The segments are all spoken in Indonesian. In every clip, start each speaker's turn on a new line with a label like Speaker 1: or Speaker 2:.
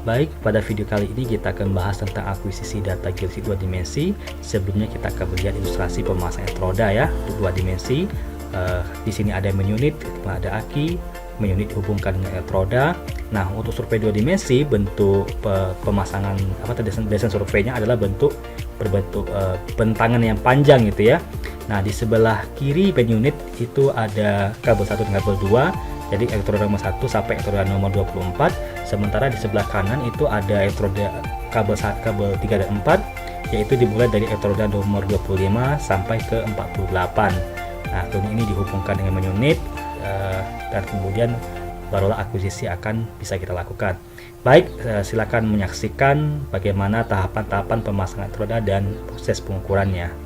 Speaker 1: Baik, pada video kali ini kita akan bahas tentang akuisisi data GLC 2 dimensi. Sebelumnya kita akan melihat ilustrasi pemasangan elektroda ya untuk 2 dimensi. Di sini ada main unit, ada aki, main unit dihubungkan dengan elektroda. Nah, untuk survei 2 dimensi, bentuk pemasangan desain surveinya adalah berbentuk bentangan yang panjang gitu ya. Nah, di sebelah kiri main unit itu ada kabel 1 dan kabel 2. Jadi elektroda nomor 1 sampai elektroda nomor 24. Sementara di sebelah kanan itu ada elektroda kabel 3 dan 4, yaitu dimulai dari elektroda nomor 25 sampai ke 48. Nah, kemudian ini dihubungkan dengan main unit dan kemudian barulah akuisisi akan bisa kita lakukan. Baik, silakan menyaksikan bagaimana tahapan-tahapan pemasangan elektroda dan proses pengukurannya.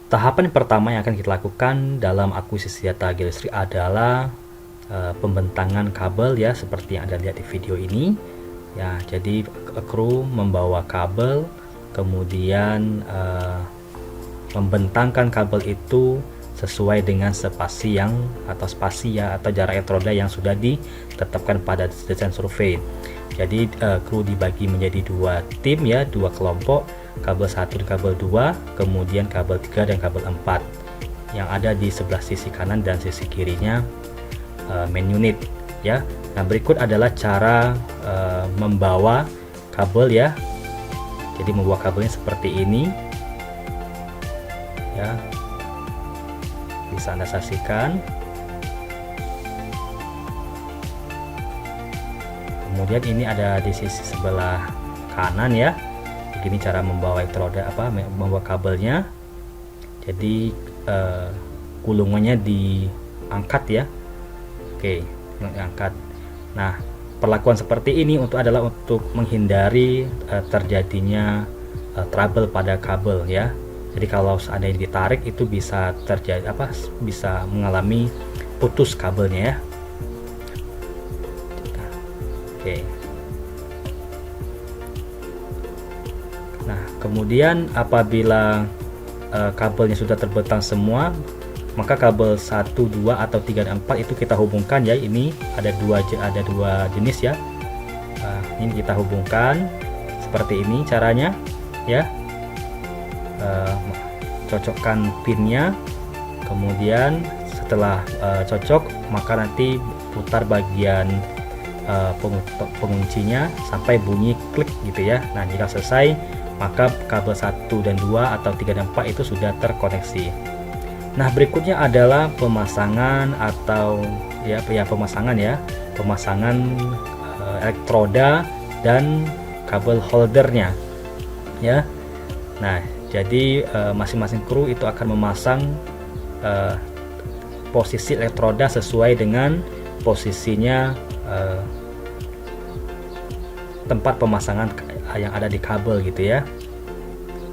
Speaker 1: Tahapan pertama yang akan kita lakukan dalam akuisisi data GLC adalah pembentangan kabel ya, seperti yang Anda lihat di video ini ya. Jadi kru membawa kabel, kemudian membentangkan kabel itu sesuai dengan spasi atau jarak elektroda yang sudah ditetapkan pada desain survei. Jadi kru dibagi menjadi 2 tim ya, 2 kelompok, kabel 1 dan kabel 2, kemudian kabel 3 dan kabel 4 yang ada di sebelah sisi kanan dan sisi kirinya main unit ya. Nah, berikut adalah cara membawa kabel ya. Jadi membawa kabelnya seperti ini ya, bisa Anda saksikan. Kemudian ini ada di sisi sebelah kanan ya. Begini cara membawa elektroda membawa kabelnya. Jadi gulungannya diangkat ya. Oke, diangkat. Nah, perlakuan seperti ini adalah untuk menghindari terjadinya trouble pada kabel ya. Jadi kalau seandainya ditarik itu bisa terjadi bisa mengalami putus kabelnya ya. Oke. Nah, kemudian apabila kabelnya sudah terbentang semua, maka kabel 1, 2 atau 3 dan 4 itu kita hubungkan ya. Ini ada dua jenis ya. Ini kita hubungkan seperti ini caranya ya. Cocokkan pinnya, kemudian setelah cocok maka nanti putar bagian penguncinya sampai bunyi klik gitu ya. Nah, jika selesai maka kabel 1 dan 2 atau 3 dan 4 itu sudah terkoneksi. Nah, berikutnya adalah pemasangan atau pemasangan elektroda dan kabel holdernya ya. Nah, jadi masing-masing kru itu akan memasang posisi elektroda sesuai dengan posisinya tempat pemasangan yang ada di kabel gitu ya.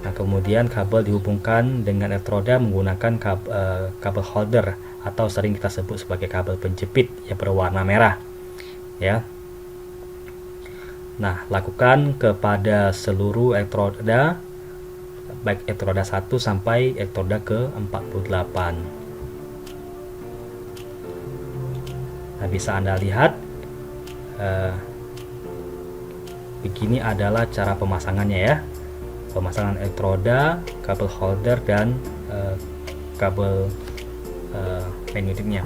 Speaker 1: Nah, kemudian kabel dihubungkan dengan elektroda menggunakan kabel holder atau sering kita sebut sebagai kabel penjepit yang berwarna merah ya. Nah, lakukan kepada seluruh elektroda, baik elektroda 1 sampai elektroda ke 48. Nah, bisa Anda lihat begini adalah cara pemasangannya ya. Pemasangan elektroda, kabel holder dan kabel main unitnya.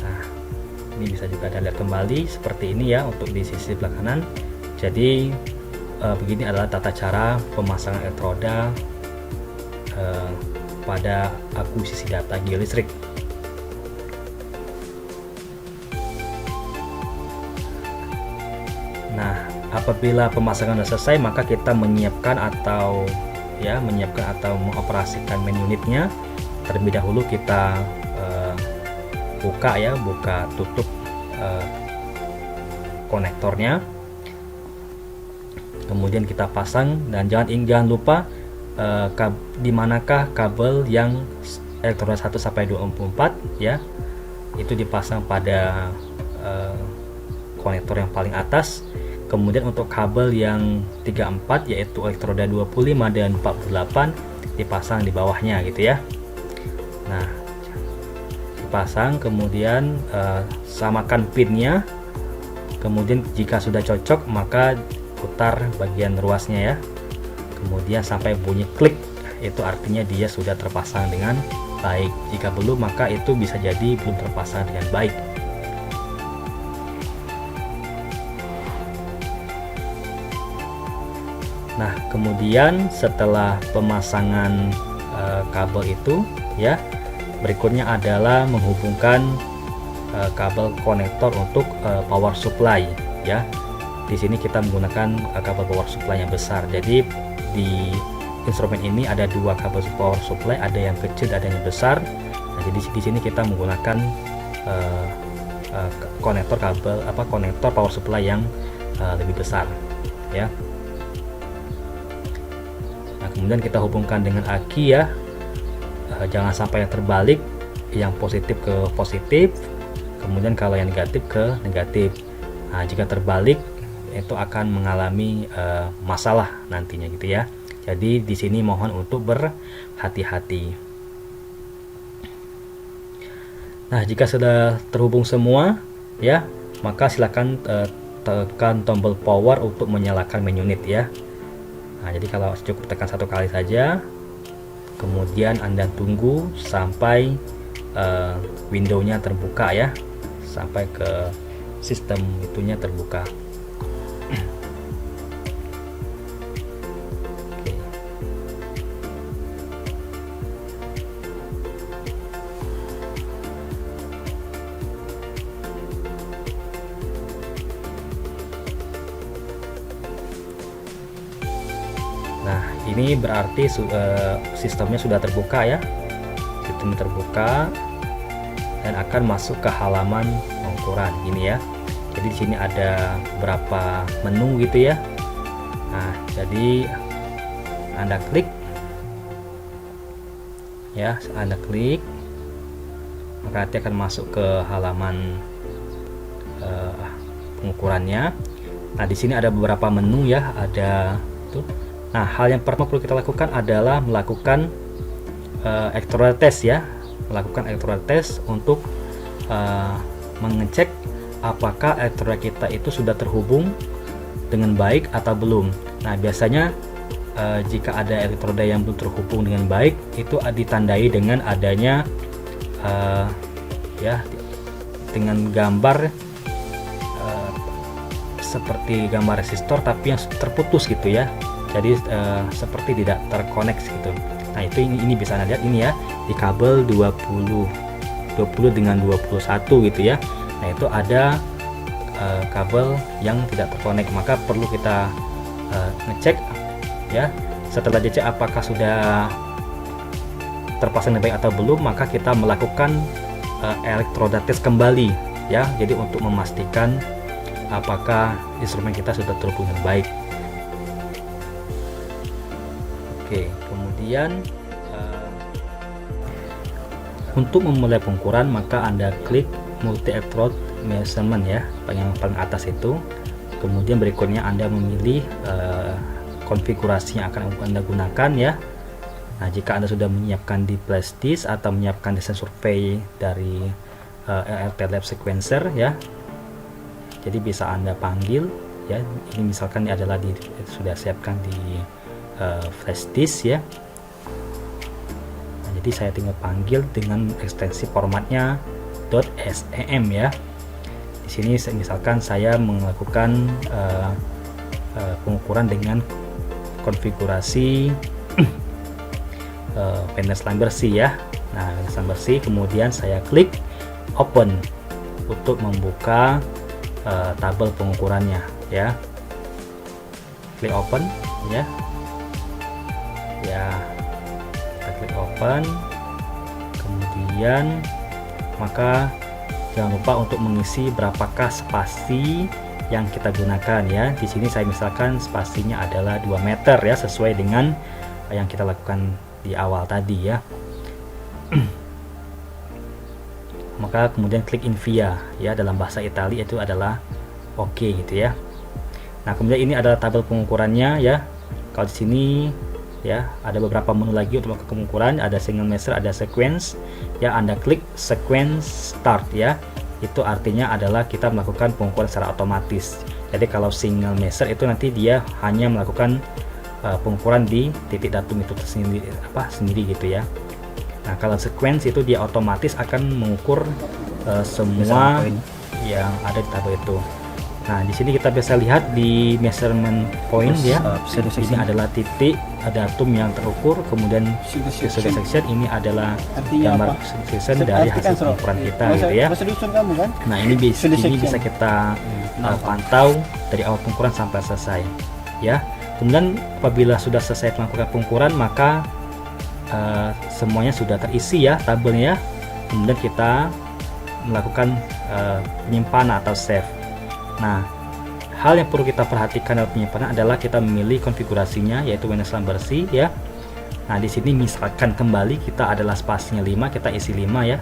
Speaker 1: Nah, ini bisa juga Anda lihat kembali seperti ini ya untuk di sisi sebelah kanan. Jadi begini adalah tata cara pemasangan elektroda pada akuisisi data geolistrik. Nah, apabila pemasangan sudah selesai maka kita menyiapkan atau mengoperasikan main unitnya. Terlebih dahulu kita buka tutup konektornya. Kemudian kita pasang dan jangan lupa di manakah kabel yang elektroda 1 sampai 24 ya. Itu dipasang pada konektor yang paling atas. Kemudian untuk kabel yang 34 yaitu elektroda 25 dan 48 dipasang di bawahnya gitu ya. Nah, terpasang, kemudian samakan pinnya, kemudian jika sudah cocok maka putar bagian ruasnya ya, kemudian sampai bunyi klik, itu artinya dia sudah terpasang dengan baik. Jika belum maka itu bisa jadi belum terpasang dengan baik. Nah, kemudian setelah pemasangan kabel itu ya, berikutnya adalah menghubungkan kabel konektor untuk power supply ya. Di sini kita menggunakan kabel power supply yang besar. Jadi di instrumen ini ada dua kabel power supply, ada yang kecil, ada yang besar. Nah, jadi di sini kita menggunakan konektor power supply yang lebih besar ya. Nah, kemudian kita hubungkan dengan aki ya, jangan sampai yang terbalik, yang positif ke positif, kemudian kalau yang negatif ke negatif. Nah, jika terbalik itu akan mengalami masalah nantinya gitu ya. Jadi di sini mohon untuk berhati-hati. Nah, jika sudah terhubung semua ya, maka silakan tekan tombol power untuk menyalakan main unit ya. Nah, jadi kalau cukup tekan satu kali saja, kemudian Anda tunggu sampai windownya terbuka ya, sampai ke sistem itunya terbuka. Oke. Nah, ini berarti sistemnya sudah terbuka ya. Sistem terbuka dan akan masuk ke halaman pengukuran ini ya. Jadi di sini ada beberapa menu gitu ya. Nah, jadi Anda klik ya, Anda klik, maka nanti akan masuk ke halaman pengukurannya. Nah, di sini ada beberapa menu ya, ada tuh. Nah, hal yang pertama perlu kita lakukan adalah melakukan elektroda test ya, melakukan elektroda test untuk mengecek apakah elektroda kita itu sudah terhubung dengan baik atau belum. Nah, biasanya jika ada elektroda yang belum terhubung dengan baik, itu ditandai dengan adanya ya, dengan gambar seperti gambar resistor tapi yang terputus gitu ya. Jadi seperti tidak terkonek gitu. Nah, itu ini bisa Anda lihat ini ya, di kabel 20 dengan 21 gitu ya. Nah, itu ada kabel yang tidak terkonek, maka perlu kita ngecek ya. Setelah dicek apakah sudah terpasang dengan baik atau belum, maka kita melakukan elektroda test kembali ya. Jadi untuk memastikan apakah instrumen kita sudah terhubung dengan baik. Oke, kemudian untuk memulai pengukuran maka Anda klik multi electrode measurement ya, yang paling atas itu. Kemudian berikutnya Anda memilih konfigurasi yang akan Anda gunakan ya. Nah, jika Anda sudah menyiapkan di flash disk atau menyiapkan desain survei dari LRT Lab Sequencer ya, jadi bisa Anda panggil ya. Ini misalkan ini adalah sudah siapkan di flash disk ya. Nah, jadi saya tinggal panggil dengan ekstensi formatnya .sem ya. Di sini misalkan saya melakukan pengukuran dengan konfigurasi pendesalan bersih ya. Nah, pendesalan bersih, kemudian saya klik open untuk membuka tabel pengukurannya ya. Klik open ya. Ya, kita klik open, kemudian maka jangan lupa untuk mengisi berapakah spasi yang kita gunakan ya. Di sini saya misalkan spasinya adalah 2 meter ya, sesuai dengan yang kita lakukan di awal tadi ya. Maka kemudian klik invia ya, dalam bahasa Italia itu adalah oke gitu ya. Nah, kemudian ini adalah tabel pengukurannya ya. Kalau di sini ya. Ada beberapa menu lagi untuk melakukan pengukuran, ada single measure, ada sequence ya. Anda klik sequence start ya, itu artinya adalah kita melakukan pengukuran secara otomatis. Jadi kalau single measure itu nanti dia hanya melakukan pengukuran di titik datum itu sendiri gitu ya. Nah kalau sequence itu dia otomatis akan mengukur semua yang ada di tabel itu. Nah di sini kita bisa lihat di measurement point ya, ini adalah titik datum yang terukur, kemudian pseudo section ini adalah gambar section dari hasil pengukuran kita gitu ya. Nah ini bisa kita pantau dari awal pengukuran sampai selesai ya. Kemudian apabila sudah selesai melakukan pengukuran, maka semuanya sudah terisi ya tabelnya. Kemudian kita melakukan penyimpanan atau save. Nah, hal yang perlu kita perhatikan dalam penyimpanan adalah kita memilih konfigurasinya, yaitu Wennesland bersih ya. Nah, di sini misalkan kembali kita adalah spasinya 5, kita isi 5 ya.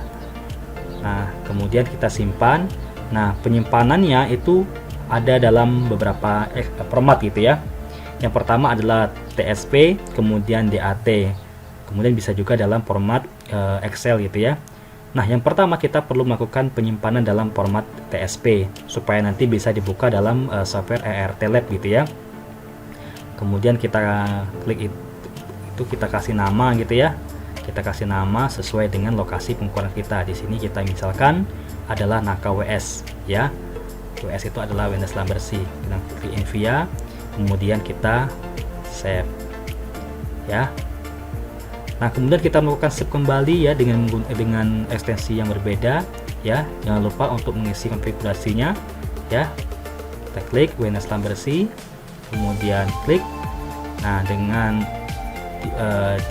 Speaker 1: Nah, kemudian kita simpan. Nah, penyimpanannya itu ada dalam beberapa format gitu ya. Yang pertama adalah TSP, kemudian DAT. Kemudian bisa juga dalam format Excel gitu ya. Nah, yang pertama kita perlu melakukan penyimpanan dalam format TSP supaya nanti bisa dibuka dalam software ERT Lab gitu ya. Kemudian kita klik itu, kita kasih nama gitu ya. Kita kasih nama sesuai dengan lokasi pengukuran kita. Di sini kita misalkan adalah Naka WS ya. WS itu adalah Wennesland bersih. Kita klik Envia, kemudian kita save ya. Nah, kemudian kita melakukan save kembali ya dengan ekstensi yang berbeda ya. Jangan lupa untuk mengisi konfigurasinya ya. Kita klik Wennesland bersih, kemudian klik. Nah, dengan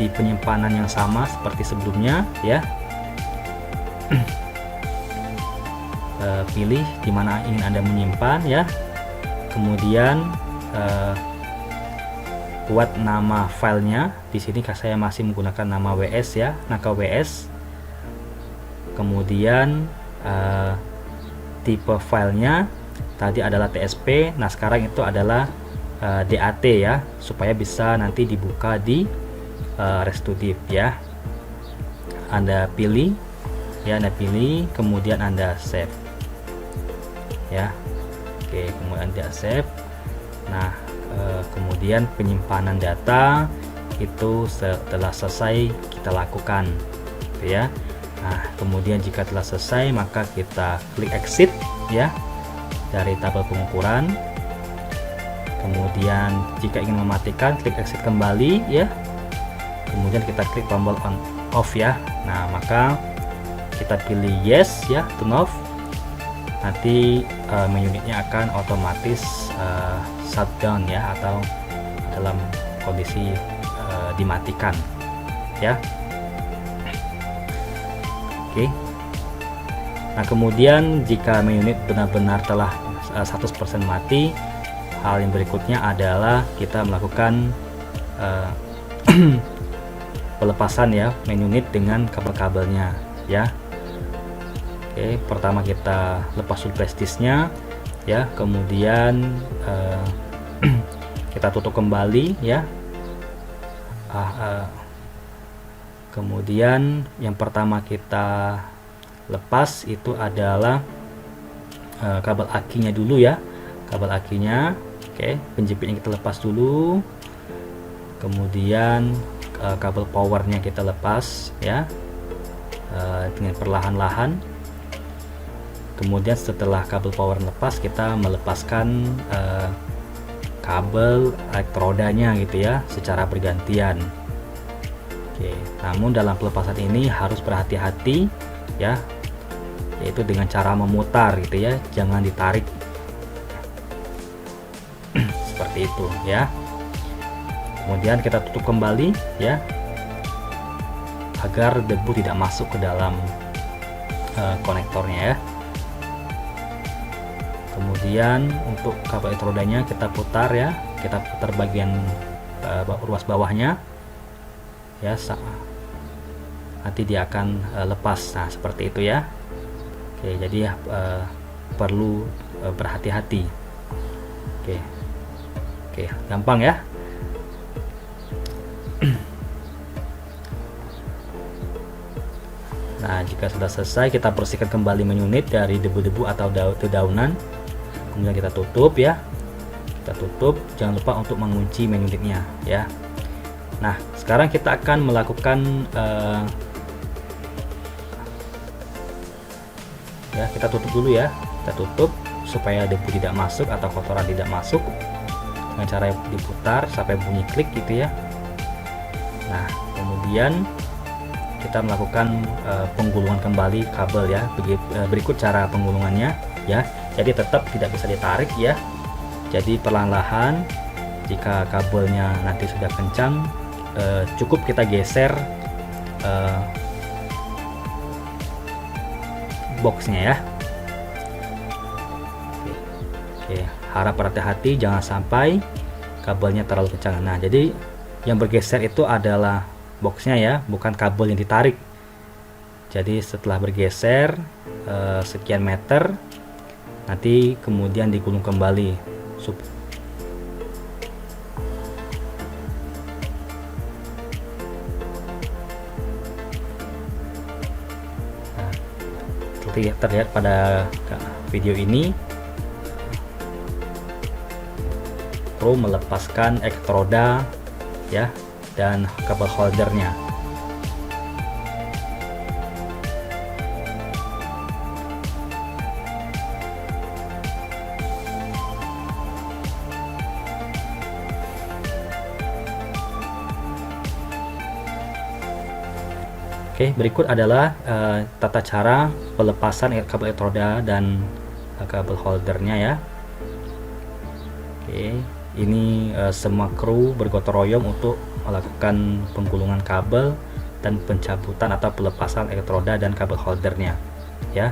Speaker 1: di penyimpanan yang sama seperti sebelumnya ya. Pilih di mana ingin Anda menyimpan ya. Kemudian buat nama filenya. Di sini saya masih menggunakan nama WS ya, Naka WS. Kemudian tipe filenya tadi adalah TSP. Nah sekarang itu adalah DAT ya, supaya bisa nanti dibuka di ResToDiff ya. Anda pilih ya, Anda pilih, kemudian Anda save ya. Oke, kemudian Anda save. Nah kemudian penyimpanan data itu setelah selesai kita lakukan gitu ya. Nah kemudian jika telah selesai maka kita klik exit ya dari tabel pengukuran. Kemudian jika ingin mematikan, klik exit kembali ya. Kemudian kita klik tombol on off ya. Nah maka kita pilih yes ya, turn off. Nanti unitnya akan otomatis shutdown ya, atau dalam kondisi dimatikan ya. Oke. Nah kemudian jika unit benar-benar telah 100% mati, hal yang berikutnya adalah kita melakukan pelepasan ya unit dengan kabel-kabelnya ya. Oke, pertama kita lepas dulu flash disknya ya, kemudian kita tutup kembali ya. Kemudian yang pertama kita lepas itu adalah kabel akinya dulu ya, kabel akinya. Oke, penjepitnya kita lepas dulu, kemudian kabel powernya kita lepas ya, dengan perlahan-lahan. Kemudian setelah kabel power lepas, kita melepaskan kabel elektrodanya gitu ya, secara bergantian. Oke, namun dalam pelepasan ini harus berhati-hati ya, yaitu dengan cara memutar gitu ya, jangan ditarik seperti itu ya. Kemudian kita tutup kembali ya, agar debu tidak masuk ke dalam konektornya ya. Kemudian untuk kabel elektrodanya kita putar ya, kita putar bagian ruas bawahnya ya, nanti dia akan lepas. Nah seperti itu ya. Oke, jadi perlu berhati-hati. Oke, gampang ya. Nah, jika sudah selesai, kita bersihkan kembali menunit dari debu-debu atau dedaunan. Kemudian kita tutup ya. Kita tutup, jangan lupa untuk mengunci menunitnya ya. Nah, sekarang kita akan melakukan ya, kita tutup dulu ya. Kita tutup supaya debu tidak masuk atau kotoran tidak masuk. Dengan cara diputar sampai bunyi klik gitu ya. Nah, kemudian kita melakukan penggulungan kembali kabel ya. Berikut cara penggulungannya ya. Jadi tetap tidak bisa ditarik ya. Jadi perlahan-lahan, jika kabelnya nanti sudah kencang, cukup kita geser boxnya ya. Oke, harap berhati-hati jangan sampai kabelnya terlalu kencang. Nah, jadi yang bergeser itu adalah boxnya ya, bukan kabel yang ditarik. Jadi setelah bergeser sekian meter, nanti kemudian digulung kembali. Nah, seperti terlihat pada video ini, kru melepaskan elektroda ya dan kabel holdernya. Oke, berikut adalah tata cara pelepasan kabel elektroda dan kabel holdernya ya. Oke, ini semua kru bergotong royong untuk melakukan penggulungan kabel dan pencabutan atau pelepasan elektroda dan kabel holdernya ya.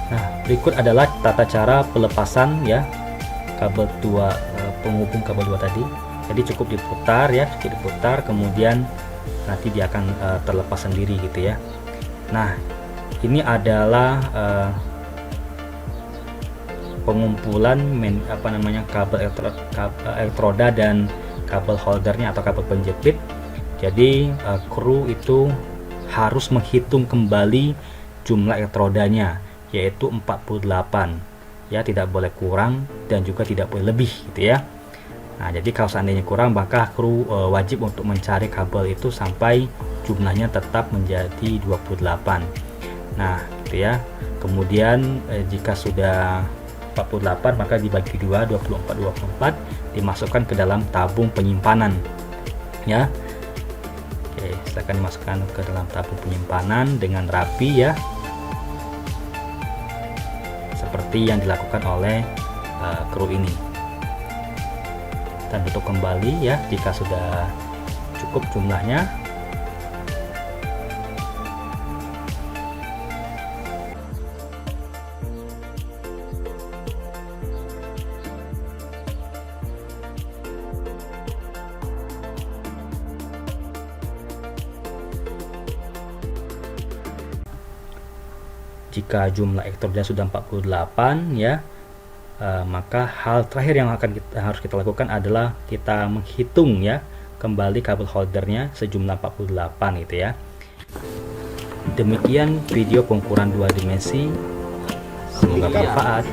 Speaker 1: Nah, berikut adalah tata cara pelepasan ya kabel dua, penghubung kabel dua tadi. Jadi cukup diputar ya, cukup diputar, kemudian nanti dia akan terlepas sendiri gitu ya. Nah, ini adalah pengumpulan kabel elektroda dan kabel holdernya atau kabel penjepit. Jadi kru itu harus menghitung kembali jumlah elektrodanya, yaitu 48 ya, tidak boleh kurang dan juga tidak boleh lebih gitu ya. Nah, jadi kalau seandainya kurang, maka kru wajib untuk mencari kabel itu sampai jumlahnya tetap menjadi 28. Nah, gitu ya. Kemudian jika sudah 48, maka dibagi 2, 24 dimasukkan ke dalam tabung penyimpanan ya. Oke, silakan dimasukkan ke dalam tabung penyimpanan dengan rapi ya, seperti yang dilakukan oleh kru ini. Dan tutup kembali ya jika sudah cukup jumlahnya. Jika jumlah elektroda sudah 48 ya, maka hal terakhir yang harus kita lakukan adalah kita menghitung ya kembali kabel holdernya sejumlah 48 gitu ya. Demikian video pengukuran 2 dimensi, semoga bermanfaat.